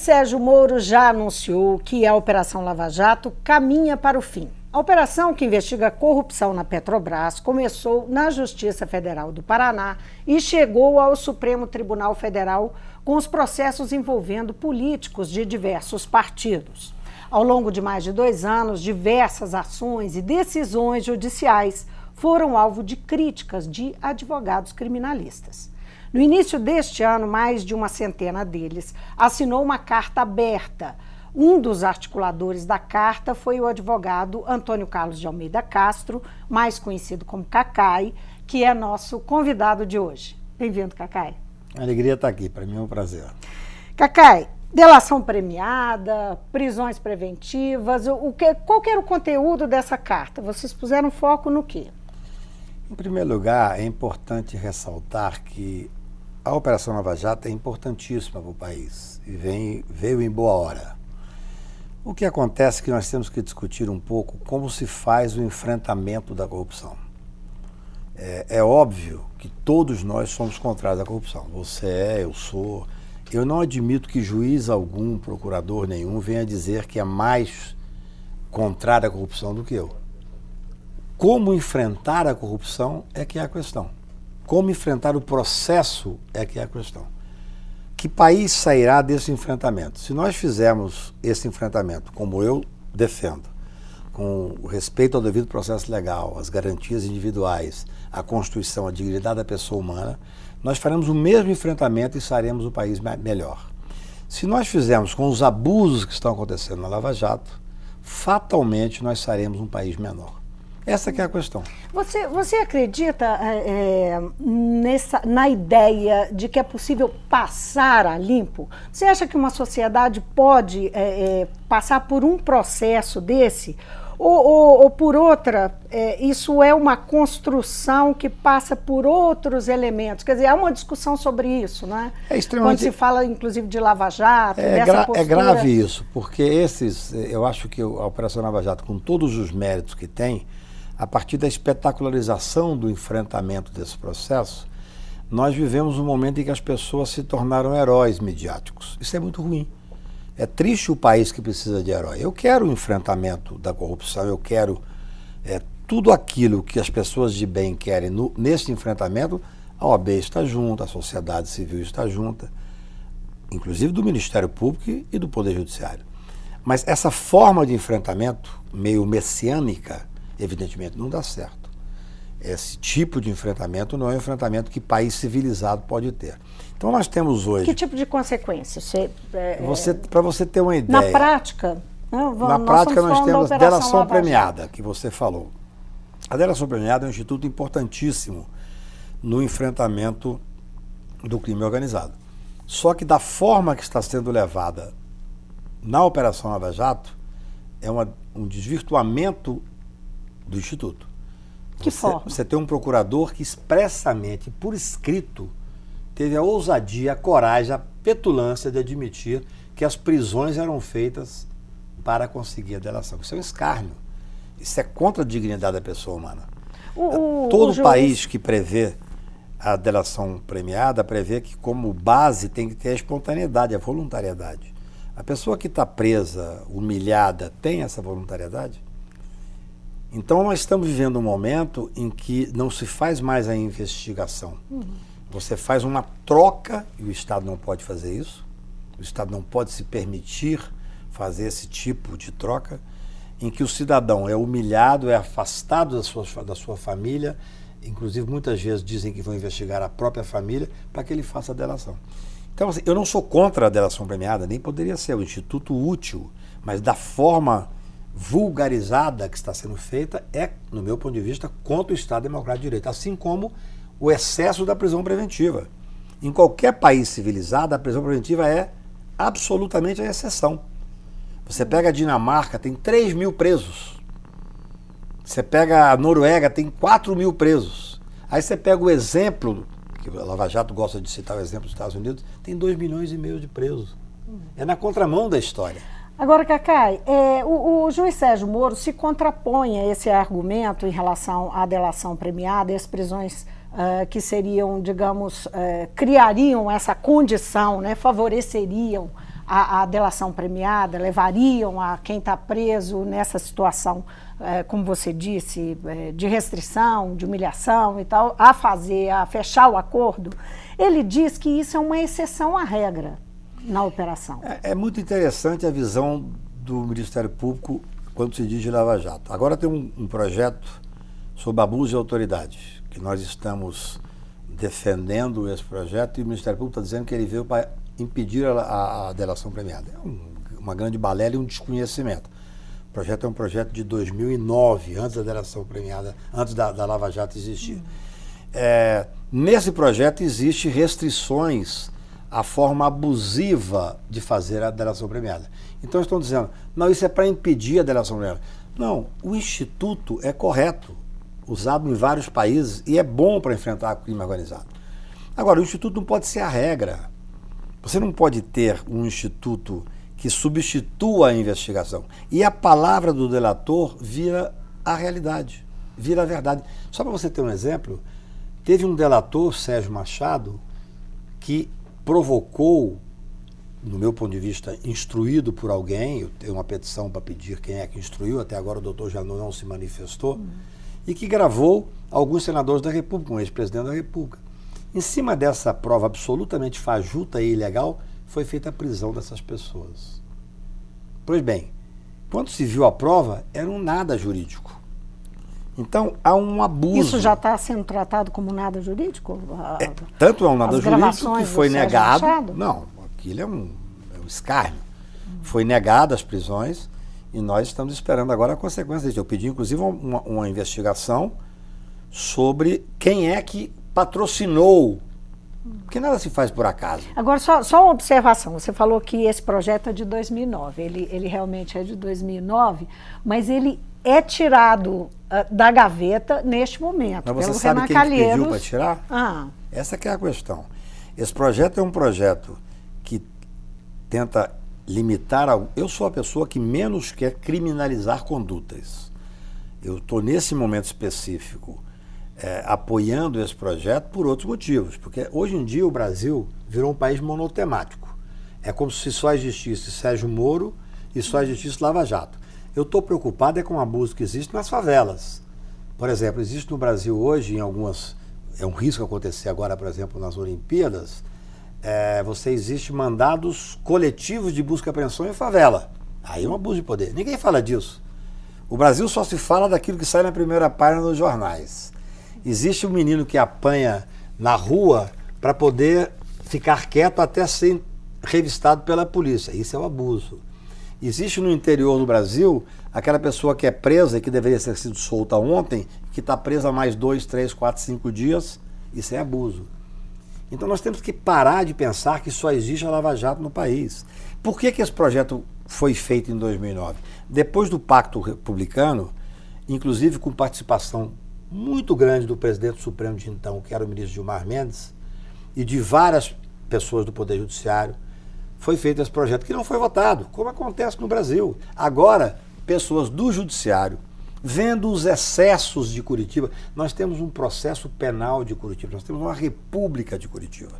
juiz Sérgio Moro já anunciou que a Operação Lava Jato caminha para o fim. A operação que investiga a corrupção na Petrobras começou na Justiça Federal do Paraná e chegou ao Supremo Tribunal Federal com os processos envolvendo políticos de diversos partidos. Ao longo de mais de 2 anos, diversas ações e decisões judiciais foram alvo de críticas de advogados criminalistas. No início deste ano, mais de uma centena deles assinou uma carta aberta. Um dos articuladores da carta foi o advogado Antônio Carlos de Almeida Castro, mais conhecido como Cacai, que é nosso convidado de hoje. Bem-vindo, Cacai. Alegria estar aqui, para mim é um prazer. Cacai, delação premiada, prisões preventivas, qual que era o conteúdo dessa carta? Vocês puseram foco no quê? Em primeiro lugar, é importante ressaltar que a Operação Lava Jato é importantíssima para o país e veio em boa hora. O que acontece é que nós temos que discutir um pouco como se faz o enfrentamento da corrupção. É óbvio que todos nós somos contrários à corrupção. Você é, eu sou. Eu não admito que juiz algum, procurador nenhum, venha dizer que é mais contrário à corrupção do que eu. Como enfrentar a corrupção é que é a questão. Como enfrentar o processo é que é a questão. Que país sairá desse enfrentamento? Se nós fizermos esse enfrentamento, como eu defendo, com o respeito ao devido processo legal, as garantias individuais, a Constituição, a dignidade da pessoa humana, nós faremos o mesmo enfrentamento e sairemos um país melhor. Se nós fizermos com os abusos que estão acontecendo na Lava Jato, fatalmente nós sairemos um país menor. Essa que é a questão. Você acredita na ideia de que é possível passar a limpo? Você acha que uma sociedade pode passar por um processo desse? Ou por outra, isso é uma construção que passa por outros elementos? Quer dizer, há uma discussão sobre isso, não é? É extremamente... Quando se fala, inclusive, de Lava Jato, dessa postura... É grave isso, porque eu acho que a Operação Lava Jato, com todos os méritos que tem, a partir da espetacularização do enfrentamento desse processo, nós vivemos um momento em que as pessoas se tornaram heróis midiáticos. Isso é muito ruim. É triste o país que precisa de herói. Eu quero o enfrentamento da corrupção, eu quero tudo aquilo que as pessoas de bem querem nesse enfrentamento. A OAB está junto, a sociedade civil está junta, inclusive do Ministério Público e do Poder Judiciário. Mas essa forma de enfrentamento, meio messiânica, evidentemente não dá certo. Esse tipo de enfrentamento não é um enfrentamento que país civilizado pode ter. Então nós temos hoje... Que tipo de consequência? Para você ter uma ideia... Na prática? Nós temos delação premiada, que você falou. A delação premiada é um instituto importantíssimo no enfrentamento do crime organizado. Só que da forma que está sendo levada na Operação Lava Jato, é um desvirtuamento do Instituto. Que forma? Você tem um procurador que expressamente, por escrito, teve a ousadia, a coragem, a petulância de admitir que as prisões eram feitas para conseguir a delação. Isso é um escárnio. Isso é contra a dignidade da pessoa humana. Todo país que prevê a delação premiada prevê que, como base, tem que ter a espontaneidade, a voluntariedade. A pessoa que está presa, humilhada, tem essa voluntariedade? Então nós estamos vivendo um momento em que não se faz mais a investigação. Você faz uma troca, e o Estado não pode fazer isso, o Estado não pode se permitir fazer esse tipo de troca, em que o cidadão é humilhado, é afastado da sua família, inclusive muitas vezes dizem que vão investigar a própria família para que ele faça a delação. Então assim, eu não sou contra a delação premiada, nem poderia ser, o instituto útil, mas da forma vulgarizada que está sendo feita é, no meu ponto de vista, contra o Estado Democrático de Direito, assim como o excesso da prisão preventiva. Em qualquer país civilizado, a prisão preventiva é absolutamente a exceção. Você pega a Dinamarca, tem 3 mil presos. Você pega a Noruega, tem 4 mil presos. Aí você pega o exemplo, que o Lava Jato gosta de citar o exemplo dos Estados Unidos, tem 2,5 milhões de presos. É na contramão da história. Agora, Cacai, o juiz Sérgio Moro se contrapõe a esse argumento em relação à delação premiada e as prisões que seriam, digamos, criariam essa condição, né, favoreceriam a delação premiada, levariam a quem está preso nessa situação, como você disse, de restrição, de humilhação e tal, a fechar o acordo, ele diz que isso é uma exceção à regra na operação. É muito interessante a visão do Ministério Público quando se diz de Lava Jato. Agora tem um projeto sobre abuso de autoridade, que nós estamos defendendo esse projeto e o Ministério Público está dizendo que ele veio para impedir a delação premiada. É uma grande balela e um desconhecimento. O projeto é um projeto de 2009, antes da delação premiada, antes da Lava Jato existir. Nesse projeto existem restrições à forma abusiva de fazer a delação premiada. Então estão dizendo, não, isso é para impedir a delação premiada. Não, o Instituto é correto, usado em vários países e é bom para enfrentar o crime organizado. Agora, o Instituto não pode ser a regra. Você não pode ter um Instituto que substitua a investigação. E a palavra do delator vira a realidade, vira a verdade. Só para você ter um exemplo, teve um delator, Sérgio Machado, que provocou, no meu ponto de vista, instruído por alguém, eu tenho uma petição para pedir quem é que instruiu, até agora o doutor Janot não se manifestou, e que gravou alguns senadores da República, um ex-presidente da República. Em cima dessa prova absolutamente fajuta e ilegal, foi feita a prisão dessas pessoas. Pois bem, quando se viu a prova, era um nada jurídico. Então, há um abuso. Isso já está sendo tratado como nada jurídico? Tanto é um nada jurídico que foi negado. Machado? Não, aquilo é um escárnio. Foi negado as prisões e nós estamos esperando agora a consequência disso. Eu pedi, inclusive, uma investigação sobre quem é que patrocinou. Porque nada se faz por acaso. Agora, só uma observação. Você falou que esse projeto é de 2009. Ele realmente é de 2009, mas ele é tirado da gaveta neste momento. Mas você sabe quem que pediu para tirar? Essa que é a questão. Esse projeto é um projeto que tenta limitar... Eu sou a pessoa que menos quer criminalizar condutas. Eu estou, nesse momento específico, apoiando esse projeto por outros motivos. Porque hoje em dia o Brasil virou um país monotemático. É como se só existisse Sérgio Moro e só existisse Lava Jato. Eu estou preocupado com o abuso que existe nas favelas. Por exemplo, existe no Brasil hoje, em algumas... É um risco acontecer agora, por exemplo, nas Olimpíadas. Existe mandados coletivos de busca e apreensão em favela. Aí é um abuso de poder. Ninguém fala disso. O Brasil só se fala daquilo que sai na primeira página dos jornais. Existe um menino que apanha na rua para poder ficar quieto até ser revistado pela polícia. Isso é um abuso. Existe no interior do Brasil aquela pessoa que é presa e que deveria ter sido solta ontem, que está presa mais 2, 3, 4, 5 dias. Isso é abuso. Então nós temos que parar de pensar que só existe a Lava Jato no país. Por que esse projeto foi feito em 2009? Depois do Pacto Republicano, inclusive com participação muito grande do presidente Supremo de então, que era o ministro Gilmar Mendes, e de várias pessoas do Poder Judiciário, foi feito esse projeto que não foi votado, como acontece no Brasil. Agora, pessoas do Judiciário, vendo os excessos de Curitiba, nós temos um processo penal de Curitiba, nós temos uma república de Curitiba.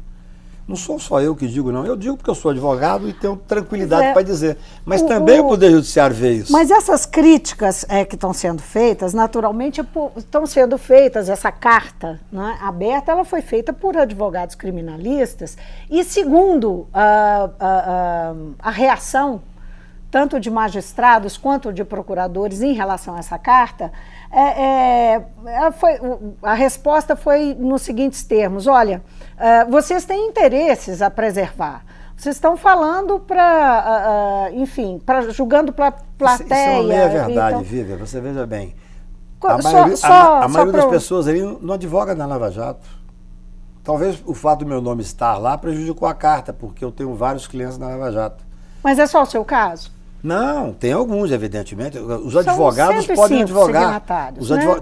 Não sou só eu que digo, não. Eu digo porque eu sou advogado e tenho tranquilidade para dizer. Mas também o Poder Judiciário vê isso. Mas essas críticas que estão sendo feitas, naturalmente, estão sendo feitas, essa carta, né, aberta, ela foi feita por advogados criminalistas e, segundo a reação tanto de magistrados quanto de procuradores em relação a essa carta, a resposta foi nos seguintes termos: olha, vocês têm interesses a preservar. Vocês estão falando enfim, julgando para a plateia. Isso não é verdade, então... Vivian, você veja bem. A maioria das pessoas ali não advoga na Lava Jato. Talvez o fato do meu nome estar lá prejudicou a carta, porque eu tenho vários clientes na Lava Jato. Mas é só o seu caso? Não, tem alguns, evidentemente. Os advogados podem advogar.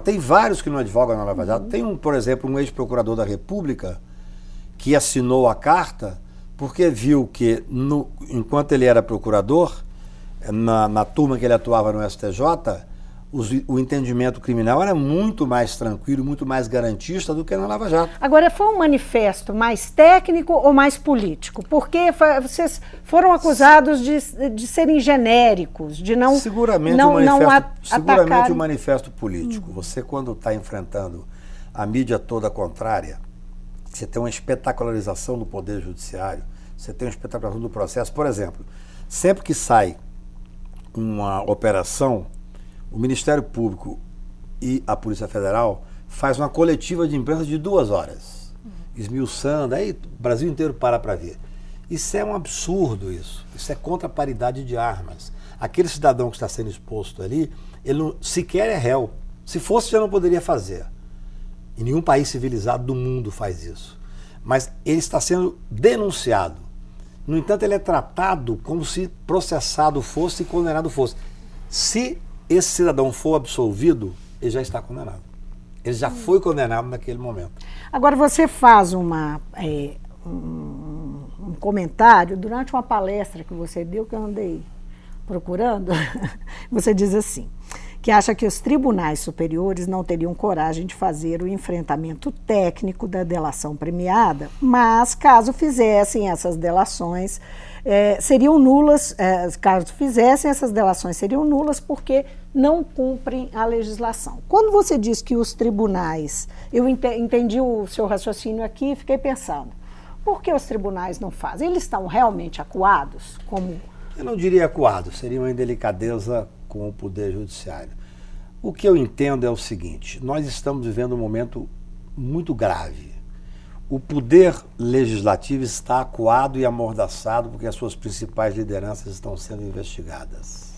Tem vários que não advogam na Lava Jato. Tem, por exemplo, um ex-procurador da República que assinou a carta porque viu que, enquanto ele era procurador, na turma que ele atuava no STJ, o entendimento criminal era muito mais tranquilo, muito mais garantista do que na Lava Jato. Agora, foi um manifesto mais técnico ou mais político? Porque vocês foram acusados de serem genéricos, de não Seguramente o manifesto político. Você, quando está enfrentando a mídia toda contrária, você tem uma espetacularização do Poder Judiciário, você tem uma espetacularização do processo. Por exemplo, sempre que sai uma operação, o Ministério Público e a Polícia Federal faz uma coletiva de imprensa de 2 horas, esmiuçando, aí o Brasil inteiro para ver. Isso é um absurdo, isso é contra a paridade de armas. Aquele cidadão que está sendo exposto ali, ele não, sequer é réu. Se fosse, já não poderia fazer. E nenhum país civilizado do mundo faz isso. Mas ele está sendo denunciado. No entanto, ele é tratado como se processado fosse e condenado fosse. Se esse cidadão for absolvido, ele já está condenado. Ele já foi condenado naquele momento. Agora, você faz um comentário durante uma palestra que você deu, que eu andei procurando. Você diz assim, que acha que os tribunais superiores não teriam coragem de fazer o enfrentamento técnico da delação premiada, mas caso fizessem essas delações, seriam nulas, seriam nulas porque não cumprem a legislação. Quando você diz que os tribunais, eu entendi o seu raciocínio aqui e fiquei pensando, por que os tribunais não fazem? Eles estão realmente acuados? Eu não diria acuados, seria uma indelicadeza com o Poder Judiciário. O que eu entendo é o seguinte, nós estamos vivendo um momento muito grave. O Poder Legislativo está acuado e amordaçado porque as suas principais lideranças estão sendo investigadas.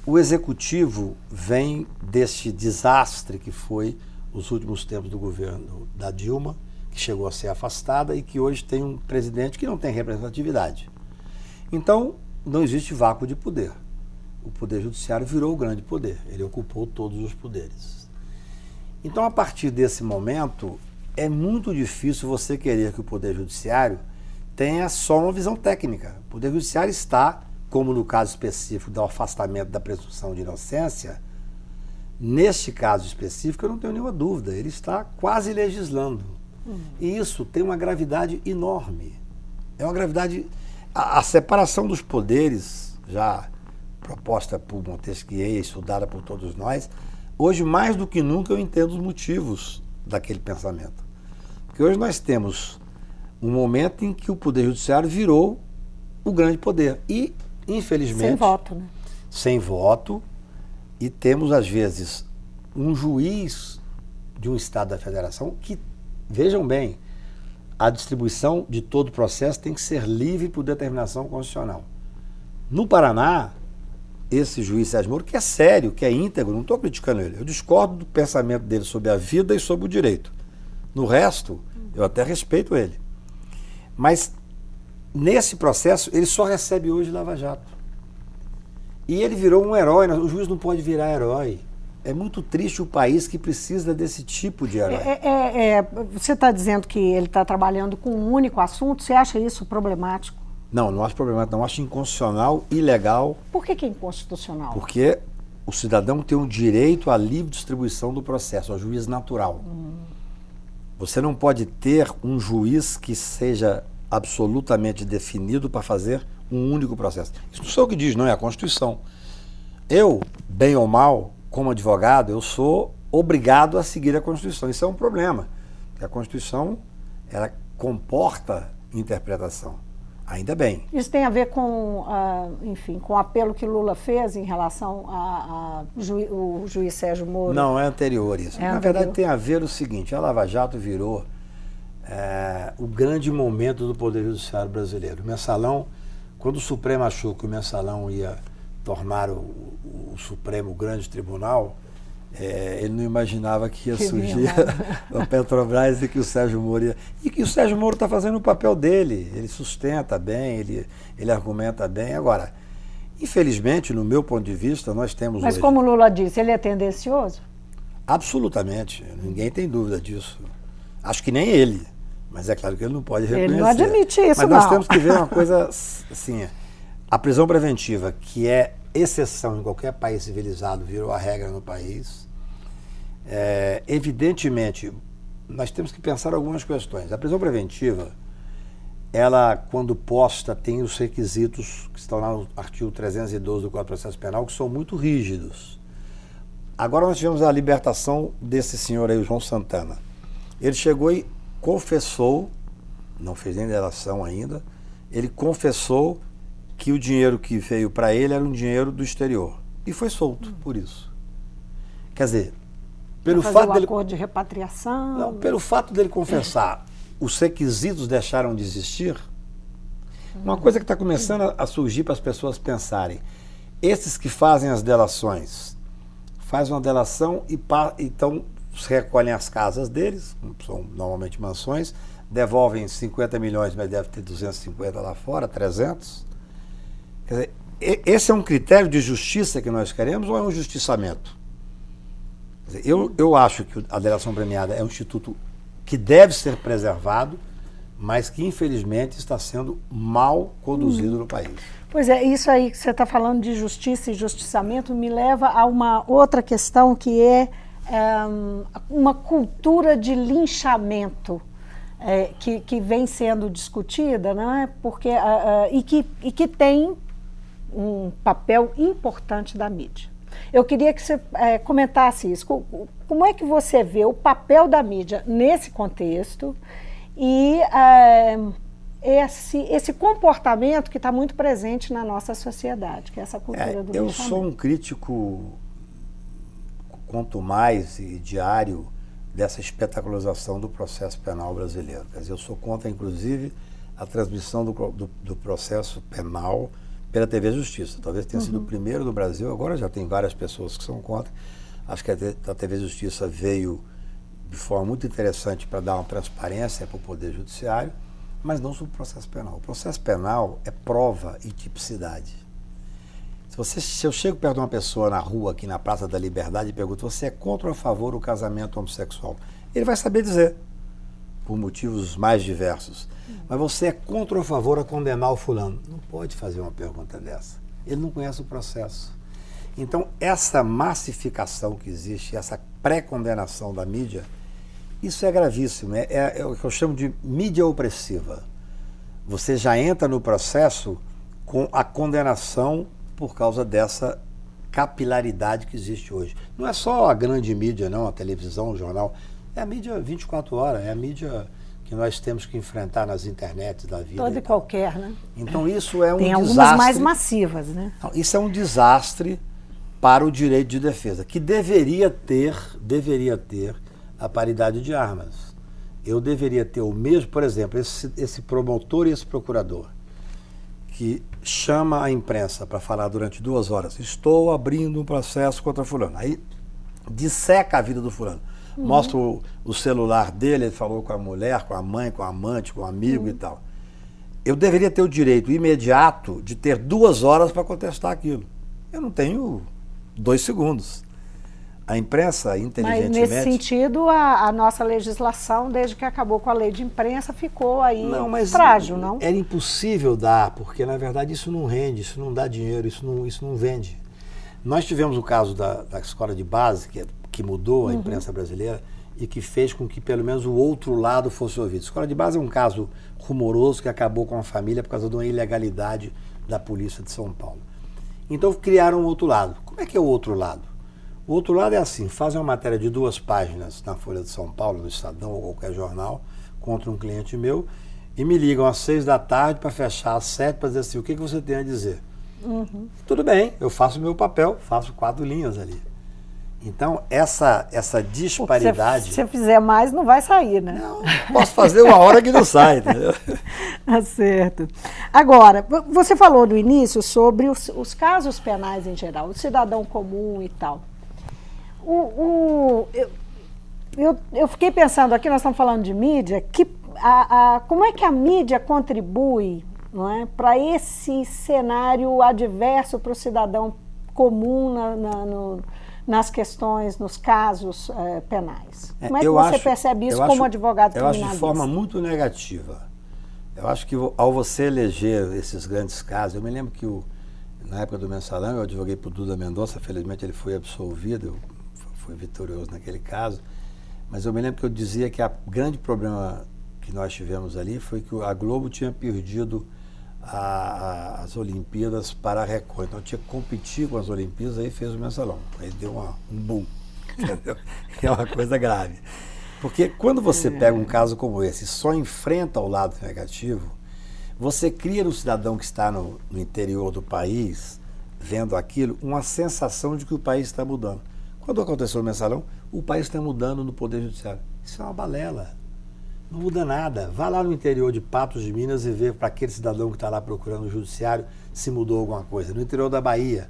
O Executivo vem deste desastre que foi os últimos tempos do governo da Dilma, que chegou a ser afastada e que hoje tem um presidente que não tem representatividade. Então, não existe vácuo de poder. O Poder Judiciário virou o grande poder, ele ocupou todos os poderes. Então, a partir desse momento, é muito difícil você querer que o Poder Judiciário tenha só uma visão técnica. O Poder Judiciário está, como no caso específico do afastamento da presunção de inocência, neste caso específico, eu não tenho nenhuma dúvida, ele está quase legislando. E isso tem uma gravidade enorme. É uma gravidade... A separação dos poderes, já proposta por Montesquieu e estudada por todos nós, hoje mais do que nunca eu entendo os motivos daquele pensamento. Porque hoje nós temos um momento em que o Poder Judiciário virou o grande poder. E, infelizmente... Sem voto, né? Sem voto. E temos, às vezes, um juiz de um Estado da Federação que, vejam bem, a distribuição de todo o processo tem que ser livre por determinação constitucional. No Paraná, esse juiz Sérgio Moro, que é sério, que é íntegro, não estou criticando ele, eu discordo do pensamento dele sobre a vida e sobre o direito. No resto, eu até respeito ele. Mas, nesse processo, ele só recebe hoje Lava Jato. E ele virou um herói, o juiz não pode virar herói. É muito triste o país que precisa desse tipo de herói. Você está dizendo que ele está trabalhando com um único assunto, você acha isso problemático? Não acho problemático, não. Acho inconstitucional, ilegal. Por que é inconstitucional? Porque o cidadão tem o direito à livre distribuição do processo, ao juiz natural. Você não pode ter um juiz que seja absolutamente definido para fazer um único processo. Isso não sou eu que diz, não, é a Constituição. Eu, bem ou mal, como advogado, eu sou obrigado a seguir a Constituição. Isso é um problema, porque a Constituição, ela comporta interpretação. Ainda bem. Isso tem a ver com, enfim, com o apelo que Lula fez em relação ao juiz Sérgio Moro? Não, é anterior isso. Na verdade, tem a ver o seguinte, a Lava Jato virou o grande momento do Poder Judiciário brasileiro. O Mensalão, quando o Supremo achou que o Mensalão ia tornar o Supremo o grande tribunal, ele não imaginava que ia surgir a Petrobras e que o Sérgio Moro ia... E que o Sérgio Moro está fazendo o papel dele, ele sustenta bem, ele argumenta bem. Agora, infelizmente, no meu ponto de vista, nós temos Mas hoje... como o Lula disse, ele é tendencioso? Absolutamente, ninguém tem dúvida disso. Acho que nem ele, mas é claro que ele não pode reconhecer. Ele não admite isso, mas nós temos que ver uma coisa assim, a prisão preventiva, que é exceção em qualquer país civilizado, virou a regra no país. Evidentemente, nós temos que pensar algumas questões. A prisão preventiva, ela, quando posta, tem os requisitos que estão lá no artigo 312 do Código de Processo Penal, que são muito rígidos. Agora nós tivemos a libertação desse senhor aí, o João Santana. Ele chegou e confessou, não fez nem delação ainda, ele confessou que o dinheiro que veio para ele era um dinheiro do exterior. E foi solto por isso. Quer dizer, pelo fato dele... acordo de repatriação... Não, pelo fato dele confessar, os requisitos deixaram de existir. Uma coisa que está começando a surgir para as pessoas pensarem. Esses que fazem as delações, fazem uma delação e então recolhem as casas deles, são normalmente mansões, devolvem 50 milhões, mas deve ter 250 lá fora, 300. Quer dizer, esse é um critério de justiça que nós queremos ou é um justiçamento? Quer dizer, eu acho que a delação premiada é um instituto que deve ser preservado, mas que infelizmente está sendo mal conduzido no país. Pois é, isso aí que você está falando de justiça e justiçamento me leva a uma outra questão que é uma cultura de linchamento que vem sendo discutida, né? Porque, e que tem um papel importante da mídia. Eu queria que você comentasse isso. Como é que você vê o papel da mídia nesse contexto e esse comportamento que está muito presente na nossa sociedade, que é essa cultura do eu linchamento? sou um crítico, quanto mais e diário, dessa espetacularização do processo penal brasileiro. Quer dizer, eu sou contra, inclusive, a transmissão do processo penal pela TV Justiça. Talvez tenha sido o primeiro do Brasil, agora já tem várias pessoas que são contra. Acho que a TV Justiça veio de forma muito interessante para dar uma transparência para o Poder Judiciário, mas não sobre o processo penal. O processo penal é prova e tipicidade. Se eu chego perto de uma pessoa na rua, aqui na Praça da Liberdade, e pergunto, você é contra ou a favor do casamento homossexual? Ele vai saber dizer, por motivos mais diversos. Mas você é contra ou a favor a condenar o fulano? Não pode fazer uma pergunta dessa. Ele não conhece o processo. Então, essa massificação que existe, essa pré-condenação da mídia, isso é gravíssimo. É o que eu chamo de mídia opressiva. Você já entra no processo com a condenação por causa dessa capilaridade que existe hoje. Não é só a grande mídia, não, a televisão, o jornal. É a mídia 24 horas, é a mídia que nós temos que enfrentar nas internets da vida. Toda e qualquer, né? Então isso é um desastre. Tem algumas mais massivas, né? Não, isso é um desastre para o direito de defesa, que deveria ter a paridade de armas. Eu deveria ter o mesmo, por exemplo, esse promotor e esse procurador, que chama a imprensa para falar durante 2 horas, estou abrindo um processo contra fulano. Aí disseca a vida do fulano. Mostra o celular dele, ele falou com a mulher, com a mãe, com a amante, com o amigo e tal. Eu deveria ter o direito imediato de ter 2 horas para contestar aquilo. Eu não tenho 2 segundos. A imprensa, inteligentemente... Mas, nesse sentido, a nossa legislação, desde que acabou com a lei de imprensa, ficou aí frágil, não? Era impossível dar, porque, na verdade, isso não rende, isso não dá dinheiro, isso não vende. Nós tivemos o caso da escola de base, que mudou a imprensa brasileira e que fez com que, pelo menos, o outro lado fosse ouvido. A escola de base é um caso rumoroso que acabou com a família por causa de uma ilegalidade da polícia de São Paulo. Então, criaram um outro lado. Como é que é o outro lado? O outro lado é assim, fazem uma matéria de 2 páginas na Folha de São Paulo, no Estadão ou qualquer jornal, contra um cliente meu, e me ligam às 6 da tarde para fechar às 7 para dizer assim, o que você tem a dizer? Tudo bem, eu faço o meu papel, faço 4 linhas ali. Então, essa disparidade... Se você fizer mais, não vai sair, né? Não, posso fazer 1 hora que não sai, entendeu? Tá certo. Agora, você falou no início sobre os casos penais em geral, o cidadão comum e tal. Eu fiquei pensando aqui, nós estamos falando de mídia, como é que a mídia contribui, não é, para esse cenário adverso para o cidadão comum nas questões, nos casos penais? Como é que você percebe isso como advogado criminalista? Eu acho de forma muito negativa. Eu acho que ao você eleger esses grandes casos, eu me lembro que na época do Mensalão, eu advoguei para o Duda Mendonça, felizmente ele foi absolvido, foi vitorioso naquele caso, mas eu me lembro que eu dizia que o grande problema que nós tivemos ali foi que a Globo tinha perdido as Olimpíadas para a Record, então tinha que competir com as Olimpíadas, aí fez o Mensalão, aí deu um boom, entendeu? É uma coisa grave. Porque quando você pega um caso como esse e só enfrenta o lado negativo, você cria no cidadão que está no interior do país, vendo aquilo, uma sensação de que o país está mudando. Quando aconteceu o Mensalão, o país está mudando no Poder Judiciário. Isso é uma balela. Não muda nada. Vá lá no interior de Patos de Minas e vê para aquele cidadão que está lá procurando o judiciário se mudou alguma coisa. No interior da Bahia,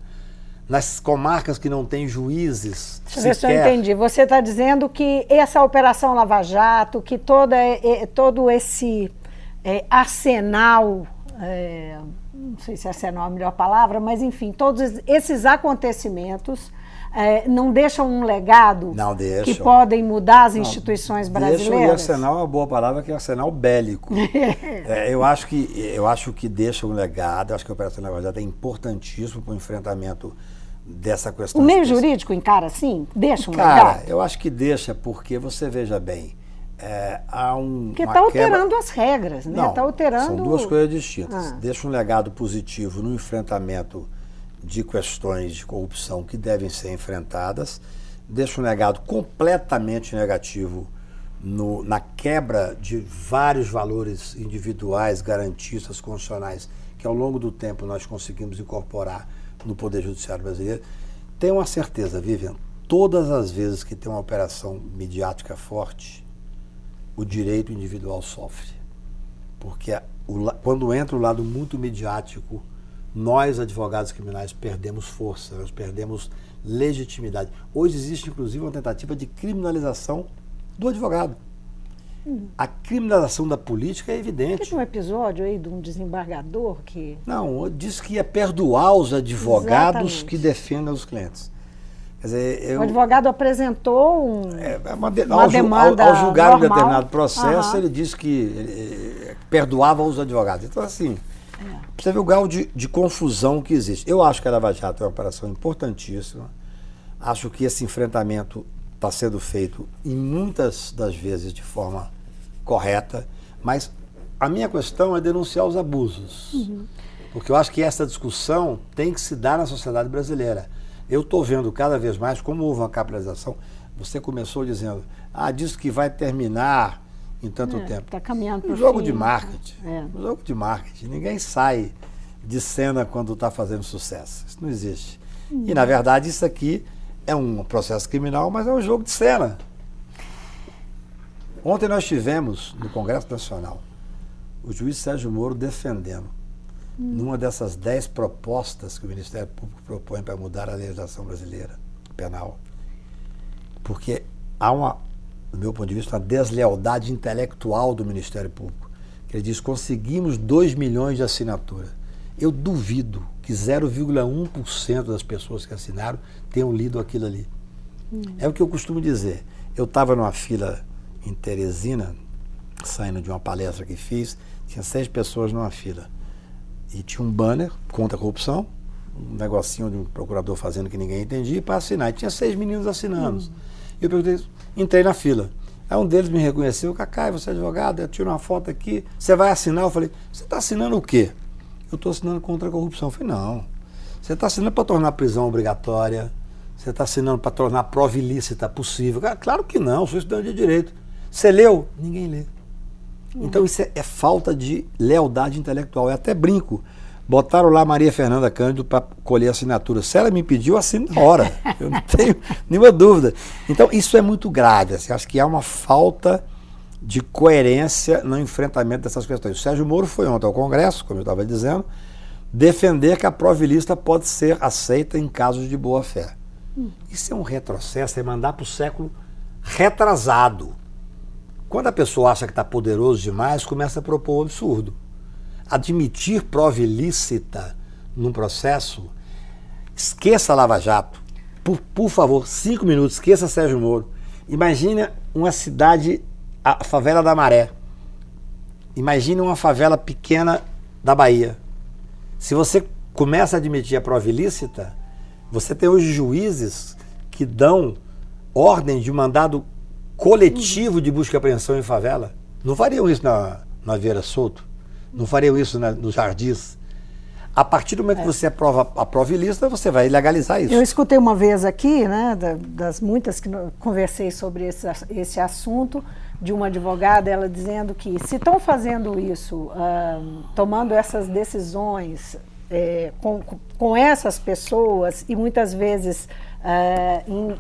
nas comarcas que não têm juízes. Deixa eu ver se eu entendi. Você está dizendo que essa Operação Lava Jato, que todo esse arsenal, não sei se arsenal é a melhor palavra, mas enfim, todos esses acontecimentos não deixam um legado que podem mudar as instituições brasileiras? Deixam, e arsenal é uma boa palavra, que é arsenal bélico. Eu acho que deixa um legado, acho que a Operação Lava Jato é importantíssimo para o enfrentamento dessa questão. O meio jurídico encara assim? Deixa um legado? Cara, eu acho que deixa, porque você veja bem, porque está alterando as regras, né? Não, tá alterando... são duas coisas distintas. Deixa um legado positivo no enfrentamento de questões de corrupção que devem ser enfrentadas, deixa um legado completamente negativo na quebra de vários valores individuais, garantistas, constitucionais, que ao longo do tempo nós conseguimos incorporar no Poder Judiciário brasileiro. Tenho uma certeza, Vivian, todas as vezes que tem uma operação midiática forte, o direito individual sofre. Porque quando entra o lado muito midiático, nós, advogados criminais, perdemos força, nós perdemos legitimidade. Hoje existe, inclusive, uma tentativa de criminalização do advogado. A criminalização da política é evidente. Teve um episódio aí de um desembargador que... Não, disse que ia perdoar os advogados que defendem os clientes. Quer dizer, o advogado apresentou uma demanda ao julgar normal. Um determinado processo, ele disse que ele perdoava os advogados. Então, assim, você vê o grau de confusão que existe. Eu acho que a Lava Jato é uma operação importantíssima. Acho que esse enfrentamento está sendo feito, em muitas das vezes, de forma correta, mas a minha questão é denunciar os abusos. Porque eu acho que essa discussão tem que se dar na sociedade brasileira. Eu estou vendo cada vez mais como houve uma capitalização. Você começou dizendo, diz que vai terminar em tanto tempo. Está caminhando para o jogo de marketing. No jogo de marketing. Ninguém sai de cena quando está fazendo sucesso. Isso não existe. E, na verdade, isso aqui é um processo criminal, mas é um jogo de cena. Ontem nós tivemos, no Congresso Nacional, o juiz Sérgio Moro defendendo numa dessas 10 propostas que o Ministério Público propõe para mudar a legislação brasileira penal. Porque há do meu ponto de vista, uma deslealdade intelectual do Ministério Público. Que ele diz, conseguimos 2 milhões de assinaturas. Eu duvido que 0,1% das pessoas que assinaram tenham lido aquilo ali. É o que eu costumo dizer. Eu estava numa fila em Teresina, saindo de uma palestra que fiz, tinha 6 pessoas numa fila. E tinha um banner contra a corrupção, um negocinho de um procurador fazendo que ninguém entendia, para assinar. E tinha 6 meninos assinando. E eu perguntei, entrei na fila. Aí um deles me reconheceu, Cacai, você é advogado, eu tiro uma foto aqui, você vai assinar? Eu falei, você está assinando o quê? Eu estou assinando contra a corrupção. Eu falei, não. Você está assinando para tornar a prisão obrigatória, você está assinando para tornar a prova ilícita possível. Claro que não, sou estudante de direito. Você leu? Ninguém lê. Então isso é falta de lealdade intelectual. Eu até brinco. Botaram lá Maria Fernanda Cândido para colher assinatura. Se ela me pediu, eu assino na hora. Eu não tenho nenhuma dúvida. Então isso é muito grave. Assim, acho que há uma falta de coerência no enfrentamento dessas questões. O Sérgio Moro foi ontem ao Congresso, como eu estava dizendo, defender que a prova ilícita pode ser aceita em casos de boa-fé. Isso é um retrocesso, é mandar para o século retrasado. Quando a pessoa acha que está poderoso demais, começa a propor um absurdo. Admitir prova ilícita num processo, esqueça a Lava Jato. Por favor, 5 minutos, esqueça Sérgio Moro. Imagina uma cidade, a favela da Maré. Imagina uma favela pequena da Bahia. Se você começa a admitir a prova ilícita, você tem hoje juízes que dão ordem de mandado coletivo de busca e apreensão em favela. Não fariam isso na Vieira Solto, não fariam isso nos Jardins. A partir do momento que você aprova a prova ilícita, você vai legalizar isso. Eu escutei uma vez aqui, né, das muitas que conversei sobre esse assunto, de uma advogada, ela dizendo que se estão fazendo isso, tomando essas decisões com essas pessoas, e muitas vezes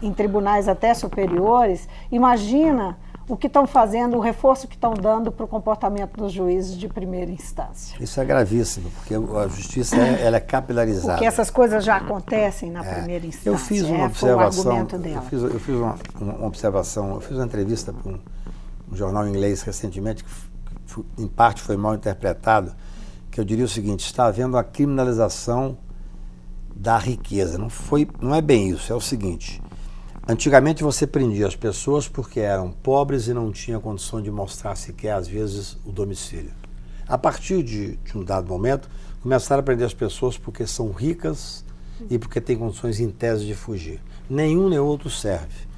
em tribunais até superiores, imagina o que estão fazendo, o reforço que estão dando para o comportamento dos juízes de primeira instância. Isso é gravíssimo, porque a justiça ela é capilarizada. Porque essas coisas já acontecem na primeira instância. Eu fiz uma observação, foi o argumento dela. Eu fiz uma observação, eu fiz uma entrevista para um jornal inglês recentemente, que em parte foi mal interpretado, que eu diria o seguinte: está havendo a criminalização da riqueza. Não é bem isso, é o seguinte: antigamente você prendia as pessoas porque eram pobres e não tinha condição de mostrar sequer, às vezes, o domicílio. A partir de um dado momento, começaram a prender as pessoas porque são ricas e porque têm condições em tese de fugir. Nenhum nem outro serve.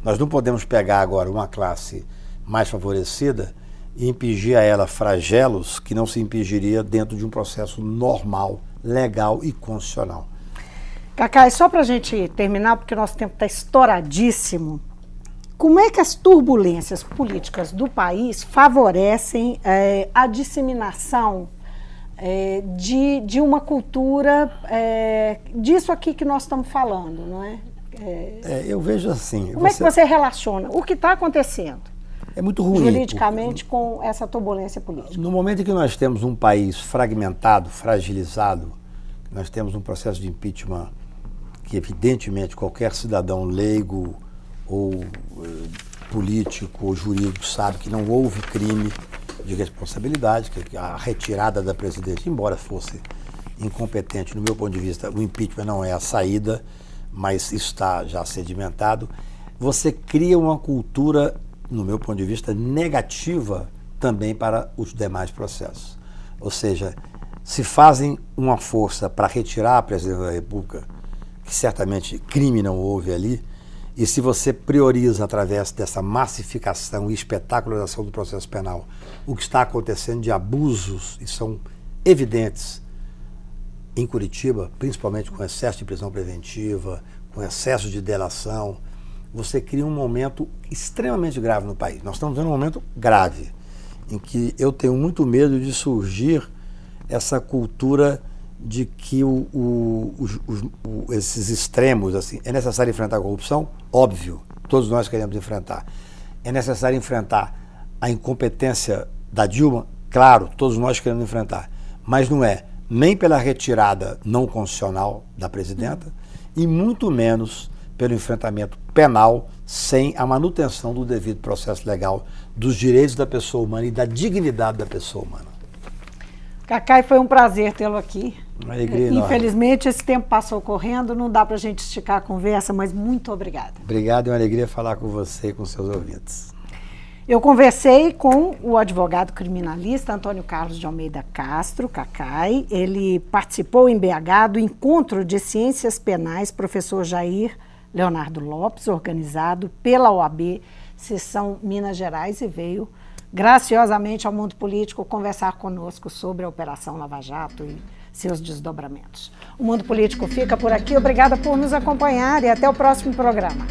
Nós não podemos pegar agora uma classe mais favorecida e impingir a ela flagelos que não se impingiria dentro de um processo normal, legal e constitucional. Cacai, só para a gente terminar, porque o nosso tempo está estouradíssimo, como é que as turbulências políticas do país favorecem a disseminação de uma cultura disso aqui que nós estamos falando, não é? Eu vejo assim... Como é que você relaciona o que está acontecendo? É muito ruim. Juridicamente com essa turbulência política. No momento em que nós temos um país fragmentado, fragilizado, nós temos um processo de impeachment que evidentemente qualquer cidadão leigo ou político ou jurídico sabe que não houve crime de responsabilidade, que a retirada da presidente, embora fosse incompetente, no meu ponto de vista, o impeachment não é a saída, mas está já sedimentado. Você cria uma cultura, no meu ponto de vista, negativa também para os demais processos. Ou seja, se fazem uma força para retirar a presidência da República, que certamente crime não houve ali, e se você prioriza através dessa massificação e espetacularização do processo penal o que está acontecendo de abusos, e são evidentes em Curitiba, principalmente com excesso de prisão preventiva, com excesso de delação, você cria um momento extremamente grave no país. Nós estamos vendo um momento grave, em que eu tenho muito medo de surgir essa cultura de que esses extremos, assim, é necessário enfrentar a corrupção? Óbvio, todos nós queremos enfrentar. É necessário enfrentar a incompetência da Dilma? Claro, todos nós queremos enfrentar. Mas não é nem pela retirada não constitucional da presidenta e muito menos pelo enfrentamento penal sem a manutenção do devido processo legal dos direitos da pessoa humana e da dignidade da pessoa humana. Cacai, foi um prazer tê-lo aqui. Uma alegria enorme. Infelizmente, esse tempo passou correndo, não dá para a gente esticar a conversa, mas muito obrigada. Obrigado, é uma alegria falar com você e com seus ouvintes. Eu conversei com o advogado criminalista Antônio Carlos de Almeida Castro, Cacai. Ele participou em BH do Encontro de Ciências Penais Professor Jair Leonardo Lopes, organizado pela OAB, Seção Minas Gerais, e veio graciosamente ao mundo político conversar conosco sobre a Operação Lava Jato e seus desdobramentos. O Mundo Político fica por aqui. Obrigada por nos acompanhar e até o próximo programa.